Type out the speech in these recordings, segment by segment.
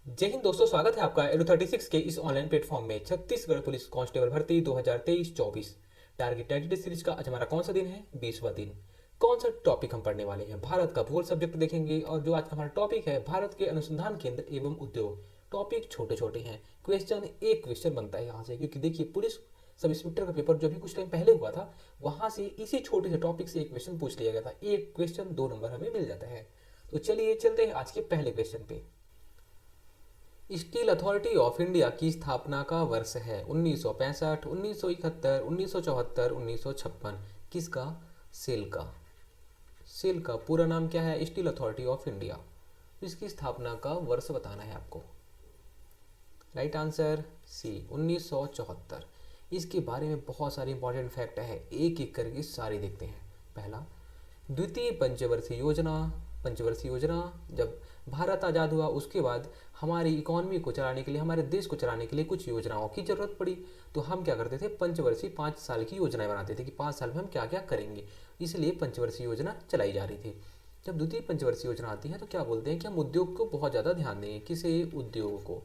जय हिंद दोस्तों, स्वागत है आपका एडो 36 के इस ऑनलाइन प्लेटफॉर्म में। छत्तीसगढ़ पुलिस कांस्टेबल भर्ती 2023-24 टारगेट टाइटेड सीरीज का आज हमारा कौन सा दिन है? 20वां दिन। कौन सा टॉपिक हम पढ़ने वाले हैं? भारत का भूगोल सब्जेक्ट देखेंगे। और जो आज का हमारा टॉपिक है, भारत के अनुसंधान केंद्र एवं उद्योग। टॉपिक छोटे छोटे हैं, क्वेश्चन एक क्वेश्चन बनता है यहाँ से, क्योंकि देखिए पुलिस सब इंस्पेक्टर का पेपर जो भी कुछ टाइम पहले हुआ था, वहां से इसी छोटे से टॉपिक से एक क्वेश्चन पूछ लिया गया था। एक क्वेश्चन 2 नंबर हमें मिल जाता है। तो चलिए चलते हैं आज के पहले क्वेश्चन पे। स्टील अथॉरिटी ऑफ इंडिया की स्थापना का वर्ष है 1965, 1971, 1974, 1956। किसका? सेल का। सेल का पूरा नाम क्या है? Steel authority of India. इसकी स्थापना का वर्ष बताना है आपको। Right answer C, 1974। इसके बारे में बहुत सारे इंपॉर्टेंट फैक्ट है, एक एक करके सारे देखते हैं। पहला, द्वितीय पंचवर्षीय योजना। पंचवर्षीय योजना जब भारत आज़ाद हुआ उसके बाद हमारी इकोनॉमी को चलाने के लिए, हमारे देश को चलाने के लिए कुछ योजनाओं की जरूरत पड़ी। तो हम क्या करते थे? पंचवर्षीय 5 साल की योजनाएं बनाते थे कि 5 साल में हम क्या क्या करेंगे। इसलिए पंचवर्षीय योजना चलाई जा रही थी। जब द्वितीय पंचवर्षीय योजना आती है तो क्या बोलते हैं कि हम उद्योग को बहुत ज़्यादा ध्यान देंगे। किसे? उद्योग को।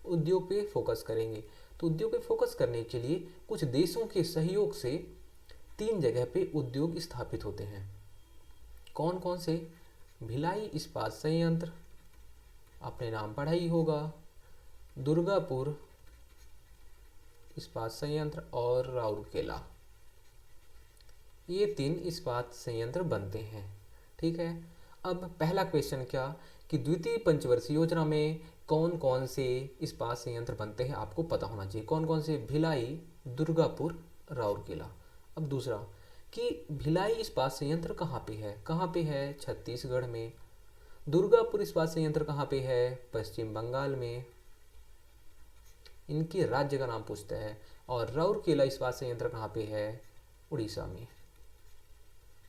उद्योग पे फोकस करेंगे। तो उद्योग पे फोकस करने के लिए कुछ देशों के सहयोग से 3 जगह पे उद्योग स्थापित होते हैं। कौन कौन से? भिलाई इस्पात संयंत्र, आपने नाम पढ़ा ही होगा, दुर्गापुर इस्पात संयंत्र और राउरकेला। ये 3 इस्पात संयंत्र बनते हैं। ठीक है। अब पहला क्वेश्चन क्या कि द्वितीय पंचवर्षीय योजना में कौन कौन से इस्पात संयंत्र बनते हैं, आपको पता होना चाहिए। कौन कौन से? भिलाई, दुर्गापुर, राउरकेला। अब दूसरा कि भिलाई इस्पात संयंत्र कहाँ पे है? कहाँ पे है? छत्तीसगढ़ में। दुर्गापुर इस्पात संयंत्र कहाँ पे है? पश्चिम बंगाल में। इनके राज्य का नाम पूछता है। और राउरकेला इस्पात संयंत्र कहाँ पे है? उड़ीसा में।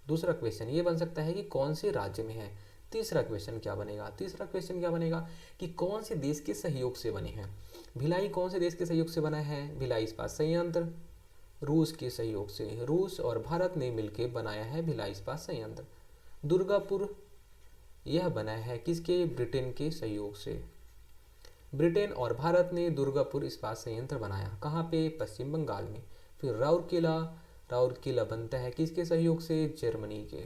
दूसरा क्वेश्चन ये बन सकता है कि कौन से राज्य में है। तीसरा क्वेश्चन क्या बनेगा? तीसरा क्वेश्चन क्या बनेगा कि कौन से देश के सहयोग से बने हैं। भिलाई कौन से देश के सहयोग से बना है? भिलाई इस्पात संयंत्र रूस के सहयोग से। रूस और भारत ने मिलकर बनाया है भिलाई इस्पात संयंत्र। दुर्गापुर यह बना है किसके? ब्रिटेन के सहयोग से। ब्रिटेन और भारत ने दुर्गापुर इस्पात संयंत्र बनाया। कहाँ पे? पश्चिम बंगाल में। फिर राउरकेला, राउरकेला बनता है किसके सहयोग से? जर्मनी के।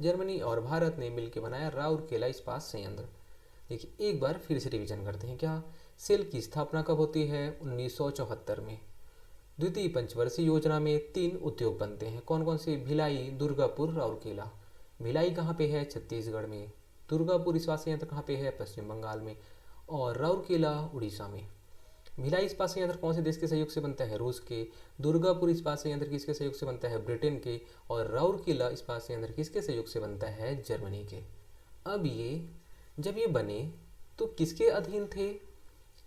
जर्मनी और भारत ने मिलकर बनाया राउरकेला इस्पात संयंत्र। देखिए एक बार फिर से रिवीजन करते हैं। क्या? सेल की स्थापना कब होती है? 1974 में। द्वितीय पंचवर्षीय योजना में 3 उद्योग बनते हैं। कौन कौन से? भिलाई, दुर्गापुर, राउरकेला। भिलाई कहाँ पे है? छत्तीसगढ़ में। दुर्गापुर इस्पात संयंत्र कहाँ पे है? पश्चिम बंगाल में। और राउरकेला उड़ीसा में। भिलाई इस्पात संयंत्र कौन से देश के सहयोग से बनता है? रूस के। दुर्गापुर इस्पात संयंत्र किसके सहयोग से बनता है? ब्रिटेन के। और राउरकेला इस्पात संयंत्र किसके सहयोग से बनता है? जर्मनी के। अब ये जब ये बने तो किसके अधीन थे?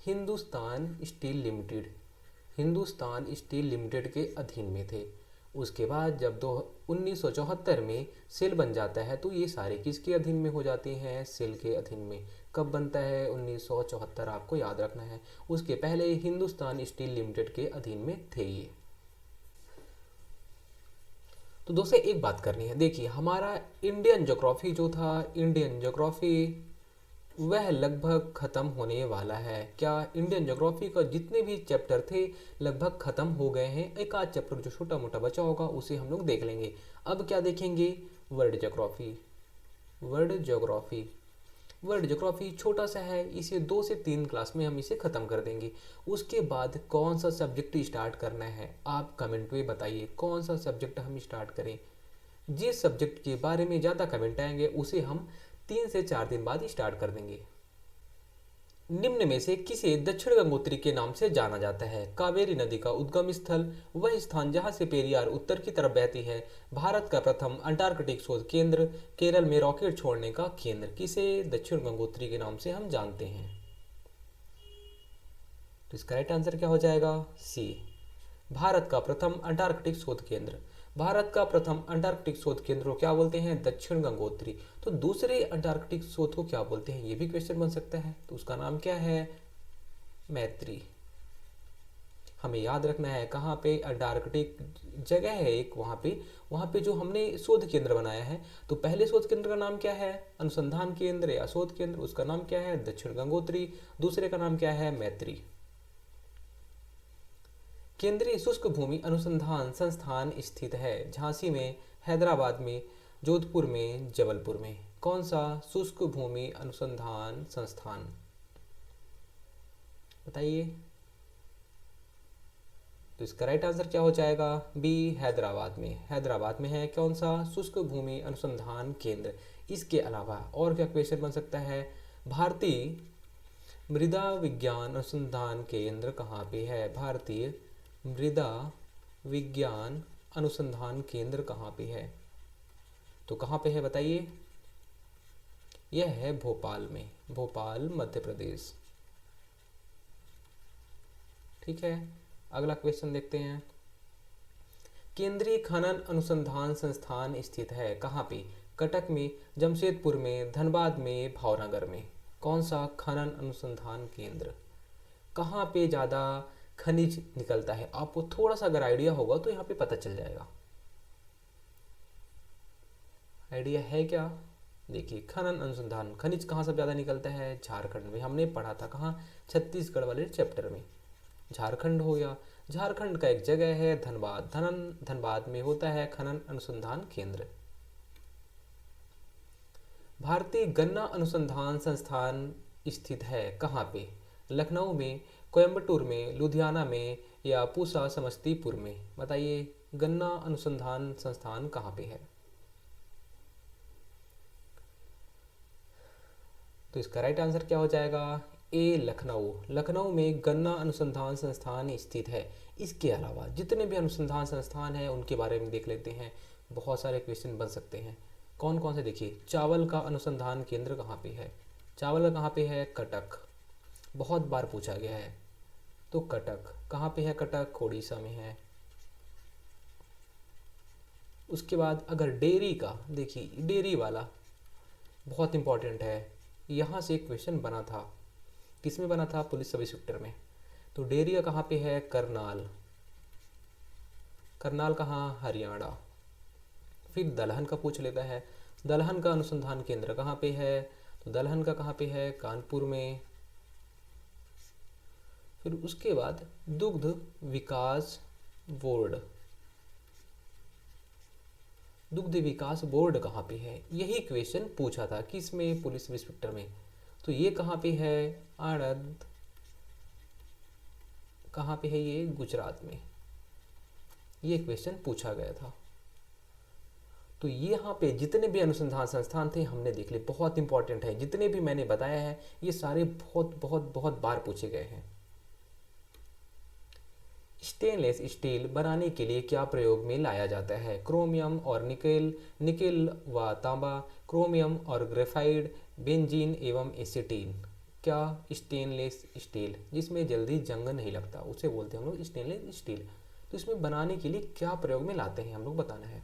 Hindustan steel limited. Hindustan steel limited के अधीन में थे। उसके बाद जब 1974 में सेल बन जाता है तो ये सारे किसके अधीन में हो जाते हैं? सेल के अधीन में। कब बनता है? 1974, आपको याद रखना है। उसके पहले हिंदुस्तान स्टील लिमिटेड के अधीन में थे ये। तो दोस्तों एक बात करनी है, देखिए हमारा इंडियन ज्योग्राफी जो था, इंडियन ज्योग्राफी वह लगभग खत्म होने वाला है। क्या? इंडियन ज्योग्राफी का जितने भी चैप्टर थे लगभग खत्म हो गए हैं। एक आध चैप्टर जो छोटा मोटा बचा होगा उसे हम लोग देख लेंगे। अब क्या देखेंगे? World geography. World geography. World geography छोटा सा है, इसे 2 से 3 क्लास में हम इसे ख़त्म कर देंगे। उसके बाद कौन सा सब्जेक्ट स्टार्ट करना है, आप कमेंट में बताइए कौन सा सब्जेक्ट हम स्टार्ट करें। जिस सब्जेक्ट के बारे में ज़्यादा कमेंट आएंगे उसे हम 3 से 4 दिन बाद स्टार्ट कर देंगे। निम्न में से किसे दक्षिण गंगोत्री के नाम से जाना जाता है? कावेरी नदी का उद्गम स्थल, वह स्थान जहां से पेरियार उत्तर की तरफ बहती है, भारत का प्रथम अंटार्कटिक शोध केंद्र, केरल में रॉकेट छोड़ने का केंद्र। किसे दक्षिण गंगोत्री के नाम से हम जानते हैं? तो इसका राइट आंसर क्या हो जाएगा? सी, भारत का प्रथम अंटार्कटिक शोध केंद्र। भारत का प्रथम अंटार्कटिक शोध केंद्र को क्या बोलते हैं? दक्षिण गंगोत्री। तो दूसरे अंटार्कटिक शोध को क्या बोलते हैं? ये भी क्वेश्चन बन सकता है। तो उसका नाम क्या है? मैत्री। हमें याद रखना है कहाँ पे, अंटार्कटिक जगह है एक, वहाँ पे जो हमने शोध केंद्र बनाया है, तो पहले शोध केंद्र का नाम क्या है, अनुसंधान केंद्र या शोध केंद्र, उसका नाम क्या है, दक्षिण गंगोत्री। दूसरे का नाम क्या है, मैत्री। केंद्रीय शुष्क भूमि अनुसंधान संस्थान स्थित है झांसी में, हैदराबाद में, जोधपुर में, जबलपुर में। कौन सा शुष्क भूमि अनुसंधान संस्थान, बताइए। तो इसका राइट आंसर क्या हो जाएगा, बी, हैदराबाद में। हैदराबाद में है कौन सा, शुष्क भूमि अनुसंधान केंद्र। इसके अलावा और क्या क्वेश्चन बन सकता है, भारतीय मृदा विज्ञान अनुसंधान केंद्र कहाँ पे है, भारतीय मृदा विज्ञान अनुसंधान केंद्र कहाँ पे है, तो कहाँ पे है बताइए। यह है भोपाल में, भोपाल मध्य प्रदेश। ठीक है, अगला क्वेश्चन देखते हैं। केंद्रीय खनन अनुसंधान संस्थान स्थित है कहाँ पे, कटक में, जमशेदपुर में, धनबाद में, भावनगर में। कौन सा खनन अनुसंधान केंद्र, कहाँ पे ज़्यादा खनिज निकलता है, आपको थोड़ा सा अगर आइडिया होगा तो यहाँ पे पता चल जाएगा। आइडिया है क्या, देखिए खनन अनुसंधान, खनिज कहाँ से ज़्यादा निकलता है, झारखंड में। हमने पढ़ा था कहाँ, छत्तीसगढ़ वाले चैप्टर में। झारखंड हो गया, झारखंड का एक जगह है धनबाद, धनबाद में होता है खनन अनुसंधान केंद्र। भारतीय गन्ना अनुसंधान संस्थान स्थित है कहाँ पे, लखनऊ में, कोयम्बटूर में, लुधियाना में, या पूसा समस्तीपुर में। बताइए गन्ना अनुसंधान संस्थान कहाँ पे है। तो इसका राइट आंसर क्या हो जाएगा, ए, लखनऊ। लखनऊ में गन्ना अनुसंधान संस्थान स्थित है। इसके अलावा जितने भी अनुसंधान संस्थान हैं उनके बारे में देख लेते हैं, बहुत सारे क्वेश्चन बन सकते हैं। कौन कौन से, देखिए चावल का अनुसंधान केंद्र कहाँ पे है, चावल का कहाँ पे है, कटक, बहुत बार पूछा गया है। तो कटक कहाँ पे है, कटक उड़ीसा में है। उसके बाद अगर डेयरी का, देखिए डेयरी वाला बहुत इंपॉर्टेंट है, यहाँ से एक क्वेश्चन बना था, किसमें बना था, पुलिस सब इंस्पेक्टर में। तो डेयरी कहाँ पे है, करनाल, करनाल कहाँ, हरियाणा। फिर दलहन का पूछ लेता है, दलहन का अनुसंधान केंद्र कहाँ पे है, तो दलहन का कहाँ पे है, कानपुर में। फिर उसके बाद दुग्ध विकास बोर्ड, दुग्ध विकास बोर्ड कहाँ पे है, यही क्वेश्चन पूछा था किसमें, पुलिस इंस्पेक्टर में। तो ये कहाँ पे है, आणंद, कहाँ पे है ये, गुजरात में। ये क्वेश्चन पूछा गया था। तो ये यहाँ पे जितने भी अनुसंधान संस्थान थे हमने देख लिए, बहुत इंपॉर्टेंट है, जितने भी मैंने बताया है ये सारे बहुत बहुत बहुत बार पूछे गए हैं। स्टेनलेस स्टील बनाने के लिए क्या प्रयोग में लाया जाता है, क्रोमियम और निकेल, निकेल व तांबा, क्रोमियम और ग्रेफाइड, बेंजीन एवं एसीटीन। क्या, स्टेनलेस स्टील, जिसमें जल्दी जंग नहीं लगता उसे बोलते हैं हम लोग स्टेनलेस स्टील। तो इसमें बनाने के लिए क्या प्रयोग में लाते हैं हम लोग बताना है।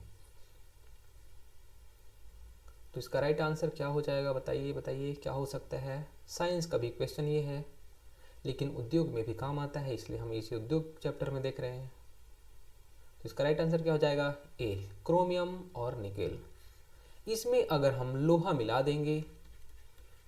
तो इसका राइट आंसर क्या हो जाएगा, बताइए बताइए क्या हो सकता है। साइंस का भी क्वेश्चन ये है, लेकिन उद्योग में भी काम आता है, इसलिए हम इसी उद्योग चैप्टर में देख रहे हैं। तो इसका राइट आंसर क्या हो जाएगा, ए, क्रोमियम और निकेल। इसमें अगर हम लोहा मिला देंगे,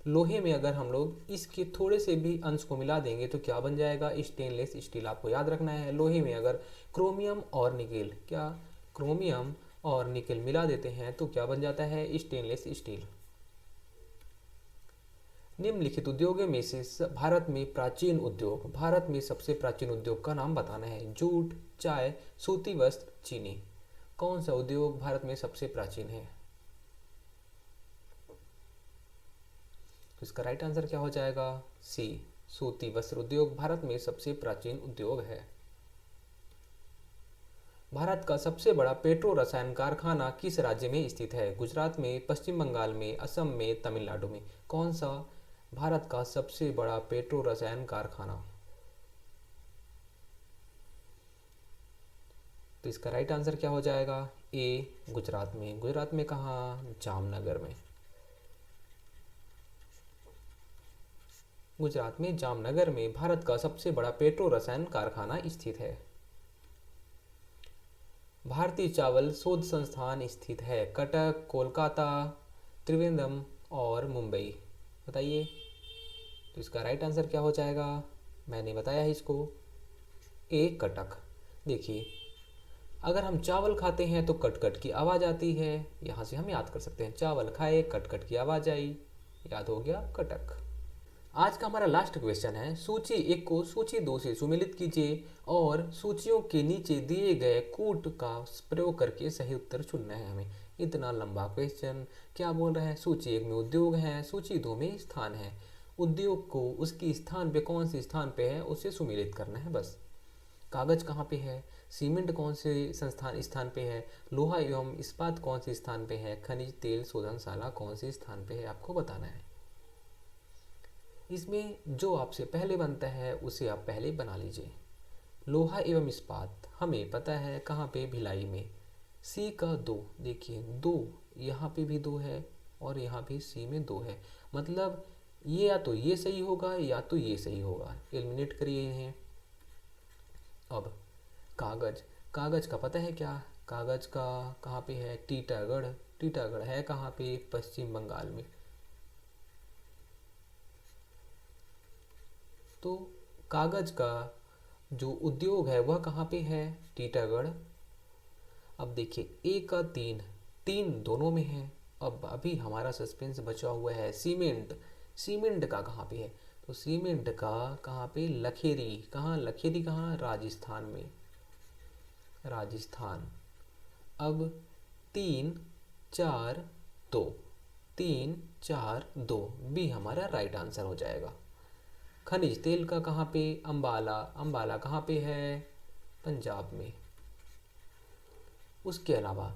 लोहे में अगर हम लोग इसके थोड़े से भी अंश को मिला देंगे तो क्या बन जाएगा, स्टेनलेस स्टील। आपको याद रखना है, लोहे में अगर क्रोमियम और निकेल, क्या क्रोमियम और निकेल मिला देते हैं तो क्या बन जाता है, स्टेनलेस स्टील। निम्नलिखित उद्योगों में से भारत में प्राचीन उद्योग, भारत में सबसे प्राचीन उद्योग का नाम बताना है। जूट, चाय, सूती वस्त्र, चीनी। कौन सा उद्योग भारत में सबसे प्राचीन है। तो इसका राइट आंसर क्या हो जाएगा, सी, सूती वस्त्र उद्योग भारत में सबसे प्राचीन उद्योग है। भारत का सबसे बड़ा पेट्रो रसायन कारखाना किस राज्य में स्थित है, गुजरात में, पश्चिम बंगाल में, असम में, तमिलनाडु में। कौन सा भारत का सबसे बड़ा पेट्रो रसायन कारखाना। तो इसका राइट आंसर क्या हो जाएगा, ए, गुजरात में। गुजरात में कहाँ, जामनगर में। गुजरात में जामनगर में भारत का सबसे बड़ा पेट्रो रसायन कारखाना स्थित है। भारतीय चावल शोध संस्थान स्थित है कटक, कोलकाता, त्रिवेंद्रम और मुंबई। बताइए, तो इसका राइट आंसर क्या हो जाएगा? मैंने बताया है इसको, ए कटक। देखिए, अगर हम चावल खाते हैं तो कट कट की आवाज़ आती है, यहाँ से हम याद कर सकते हैं, चावल खाए कट कट की आवाज़ आई, याद हो गया कटक। आज का हमारा लास्ट क्वेश्चन है, सूची 1 को सूची 2 से सुमेलित कीजिए और सूचियों के नीचे दिए गए कूट का प्रयोग करके सही उत्तर चुनना है हमें। इतना लंबा क्वेश्चन क्या बोल रहा है? सूची 1 में उद्योग है, सूची 2 में स्थान है। उद्योग को उसकी स्थान पे कौन से स्थान पे है उसे सुमेलित करना है बस। कागज कहाँ पे है, सीमेंट कौन से स्थान पे है, लोहा एवं इस्पात कौन से स्थान पे है, खनिज तेल शोधनशाला कौन से स्थान पे है, आपको बताना है। इसमें जो आपसे पहले बनता है उसे आप पहले बना लीजिए। लोहा एवं इस्पात हमें पता है कहाँ पे, भिलाई में। सी का 2, देखिए 2 यहाँ पे भी 2 है और यहाँ भी सी में 2 है, मतलब ये या तो ये सही होगा या तो ये सही होगा। एलिमिनेट करिए इन्हें। अब कागज, कागज का पता है क्या? कागज का कहाँ पे है? टीटागढ़। टीटागढ़ है कहाँ पे? पश्चिम बंगाल में। तो कागज का जो उद्योग है वह कहाँ पे है? टीटागढ़। अब देखिए, ए का 3, 3 दोनों में है। अब अभी हमारा सस्पेंस बचा हुआ है सीमेंट। सीमेंट का कहाँ पे है? तो सीमेंट का कहाँ पे? लखेरी। कहाँ लखेरी? कहाँ? राजस्थान में, राजस्थान। अब 3 4 2, 3 4 2 बी हमारा राइट आंसर हो जाएगा। खनिज तेल का कहाँ पे? अंबाला। अंबाला कहाँ पे है? पंजाब में। उसके अलावा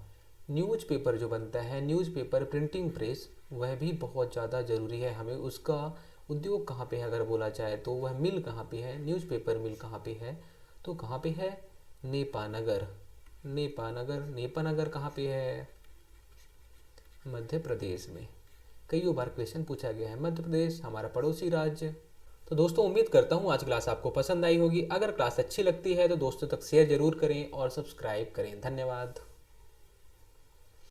न्यूज़पेपर जो बनता है, न्यूज़पेपर प्रिंटिंग प्रेस, वह भी बहुत ज़्यादा ज़रूरी है हमें। उसका उद्योग कहाँ पे है अगर बोला जाए तो वह मिल कहाँ पे है? न्यूज़पेपर मिल कहाँ पे है? तो कहाँ पे है? नेपानगर। नेपानगर, नेपानगर कहाँ पे है? मध्य प्रदेश में। कई बार क्वेश्चन पूछा गया है, मध्य प्रदेश हमारा पड़ोसी राज्य। तो दोस्तों, उम्मीद करता हूँ आज क्लास आपको पसंद आई होगी। अगर क्लास अच्छी लगती है तो दोस्तों तक शेयर जरूर करें और सब्सक्राइब करें। धन्यवाद।